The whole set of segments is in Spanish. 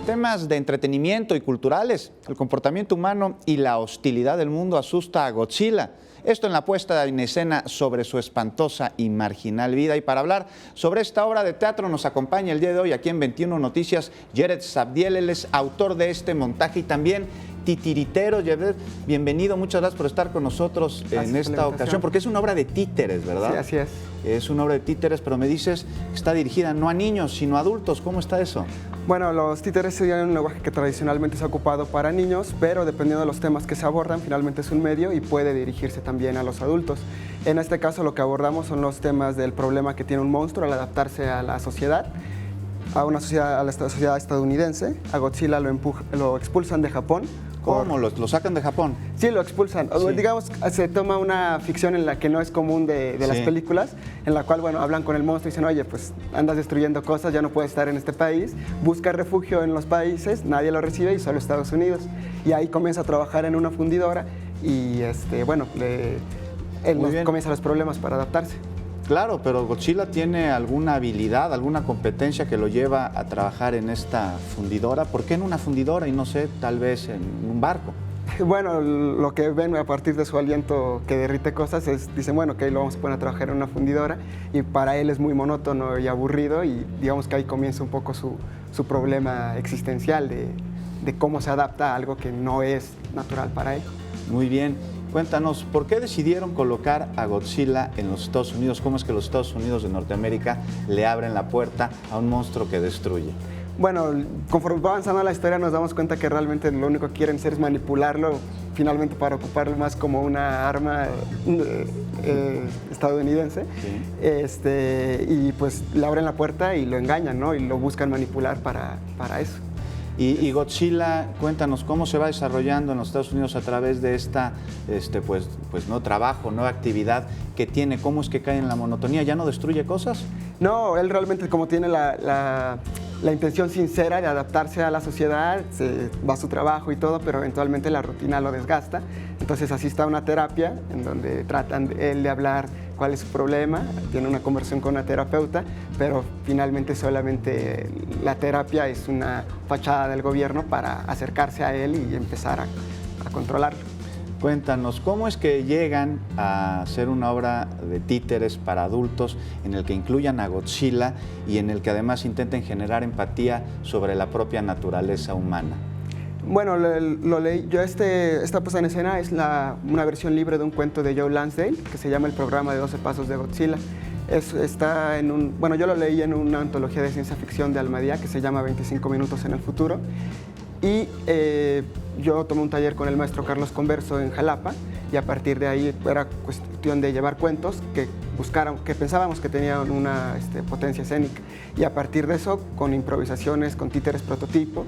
temas de entretenimiento y culturales, el comportamiento humano y la hostilidad del mundo asusta a Godzilla. Esto en la puesta en escena sobre su espantosa y marginal vida. Y para hablar sobre esta obra de teatro nos acompaña el día de hoy aquí en 21 Noticias Jared Sabdiel. Él es autor de este montaje y también titiritero. Jared, bienvenido, muchas gracias por estar con nosotros en esta ocasión, porque es una obra de títeres, ¿verdad? Sí, así es. Es una obra de títeres, pero me dices que está dirigida no a niños, sino a adultos. ¿Cómo está eso? Bueno, los títeres serían un lenguaje que tradicionalmente se ha ocupado para niños, pero dependiendo de los temas que se abordan, finalmente es un medio y puede dirigirse también a los adultos. En este caso lo que abordamos son los temas del problema que tiene un monstruo al adaptarse a la sociedad, a la sociedad estadounidense. A Godzilla lo expulsan de Japón. ¿Cómo? ¿Lo sacan de Japón? Sí, lo expulsan. Sí. Digamos, se toma una ficción en la que no es común de las películas, en la cual, bueno, hablan con el monstruo y dicen, oye, pues andas destruyendo cosas, ya no puedes estar en este país, busca refugio en los países, nadie lo recibe y solo Estados Unidos. Y ahí comienza a trabajar en una fundidora y, bueno, él comienza los problemas para adaptarse. Claro, pero Godzilla tiene alguna habilidad, alguna competencia que lo lleva a trabajar en esta fundidora. ¿Por qué en una fundidora y no sé, tal vez en un barco? Bueno, lo que ven a partir de su aliento que derrite cosas es, dicen, bueno, que ahí lo vamos a poner a trabajar en una fundidora y para él es muy monótono y aburrido y digamos que ahí comienza un poco su problema existencial de cómo se adapta a algo que no es natural para él. Muy bien. Cuéntanos, ¿por qué decidieron colocar a Godzilla en los Estados Unidos? ¿Cómo es que los Estados Unidos de Norteamérica le abren la puerta a un monstruo que destruye? Bueno, conforme va avanzando la historia nos damos cuenta que realmente lo único que quieren hacer es manipularlo finalmente para ocuparlo más como una arma estadounidense. Sí. Y pues le abren la puerta y lo engañan, ¿no? Y lo buscan manipular para eso. Y Godzilla, cuéntanos, ¿cómo se va desarrollando en los Estados Unidos a través de esta no trabajo, no actividad que tiene? ¿Cómo es que cae en la monotonía? ¿Ya no destruye cosas? No, él realmente como tiene la intención sincera de adaptarse a la sociedad, va a su trabajo y todo, pero eventualmente la rutina lo desgasta. Entonces asiste a una terapia en donde tratan él de hablar cuál es su problema, tiene una conversación con una terapeuta, pero finalmente solamente la terapia es una fachada del gobierno para acercarse a él y empezar a controlarlo. Cuéntanos, ¿cómo es que llegan a hacer una obra de títeres para adultos en el que incluyan a Godzilla y en el que además intenten generar empatía sobre la propia naturaleza humana? Bueno, lo leí. Yo esta puesta en escena es una versión libre de un cuento de Joe Lansdale que se llama El programa de 12 pasos de Godzilla. Yo lo leí en una antología de ciencia ficción de Almadía que se llama 25 minutos en el futuro. Y yo tomé un taller con el maestro Carlos Converso en Jalapa y a partir de ahí era cuestión de llevar cuentos que pensábamos que tenían una potencia escénica. Y a partir de eso, con improvisaciones, con títeres prototipo,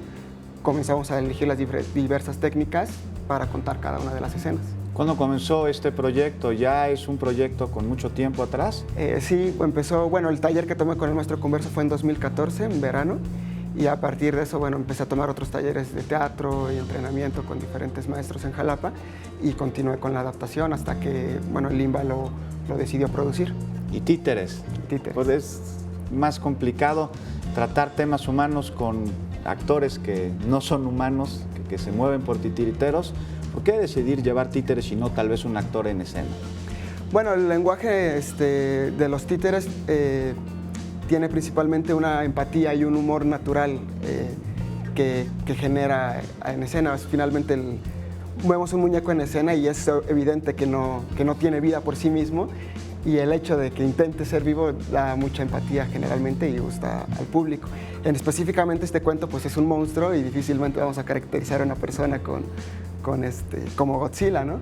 comenzamos a elegir las diversas técnicas para contar cada una de las escenas. ¿Cuándo comenzó este proyecto? ¿Ya es un proyecto con mucho tiempo atrás? Sí, el taller que tomé con el maestro Converso fue en 2014, en verano, y a partir de eso, empecé a tomar otros talleres de teatro y entrenamiento con diferentes maestros en Jalapa y continué con la adaptación hasta que, el Limba lo decidió producir. ¿Y títeres? Títeres. Pues es más complicado tratar temas humanos con actores que no son humanos, que se mueven por titiriteros. ¿Por qué decidir llevar títeres y no tal vez un actor en escena? Bueno, el lenguaje de los títeres tiene principalmente una empatía y un humor natural que genera en escena. Finalmente vemos un muñeco en escena y es evidente que no tiene vida por sí mismo y el hecho de que intente ser vivo da mucha empatía generalmente y gusta al público. Específicamente este cuento pues es un monstruo y difícilmente vamos a caracterizar a una persona como Godzilla, ¿no?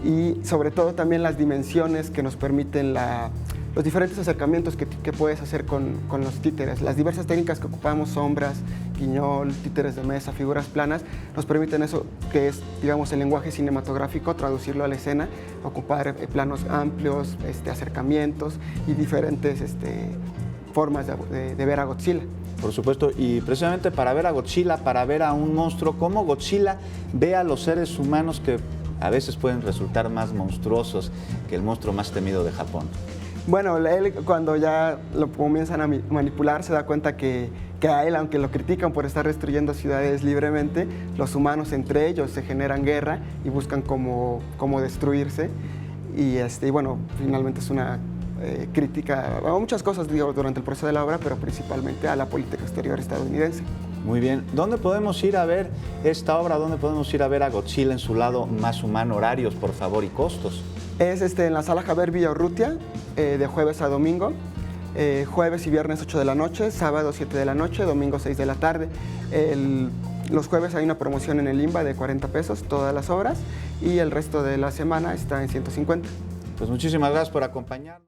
Y sobre todo también las dimensiones que nos permiten los diferentes acercamientos que puedes hacer con los títeres. Las diversas técnicas que ocupamos, sombras, guiñol, títeres de mesa, figuras planas, nos permiten eso que es, digamos, el lenguaje cinematográfico, traducirlo a la escena, ocupar planos amplios, acercamientos y diferentes formas de ver a Godzilla. Por supuesto, y precisamente para ver a Godzilla, para ver a un monstruo, ¿cómo Godzilla ve a los seres humanos que a veces pueden resultar más monstruosos que el monstruo más temido de Japón? Bueno, él cuando ya lo comienzan a manipular se da cuenta que a él, aunque lo critican por estar destruyendo ciudades libremente, los humanos entre ellos se generan guerra y buscan cómo destruirse. Y bueno, finalmente es una crítica a muchas cosas, digo, durante el proceso de la obra, pero principalmente a la política exterior estadounidense. Muy bien. ¿Dónde podemos ir a ver esta obra? ¿Dónde podemos ir a ver a Godzilla en su lado más humano? Horarios, por favor, y costos. Es en la Sala Javier Villaurrutia, de jueves a domingo. Jueves y viernes 8 de la noche, sábado 7 de la noche, domingo 6 de la tarde. Los jueves hay una promoción en el IMBA de 40 pesos, todas las obras, y el resto de la semana está en 150. Pues muchísimas gracias por acompañarnos.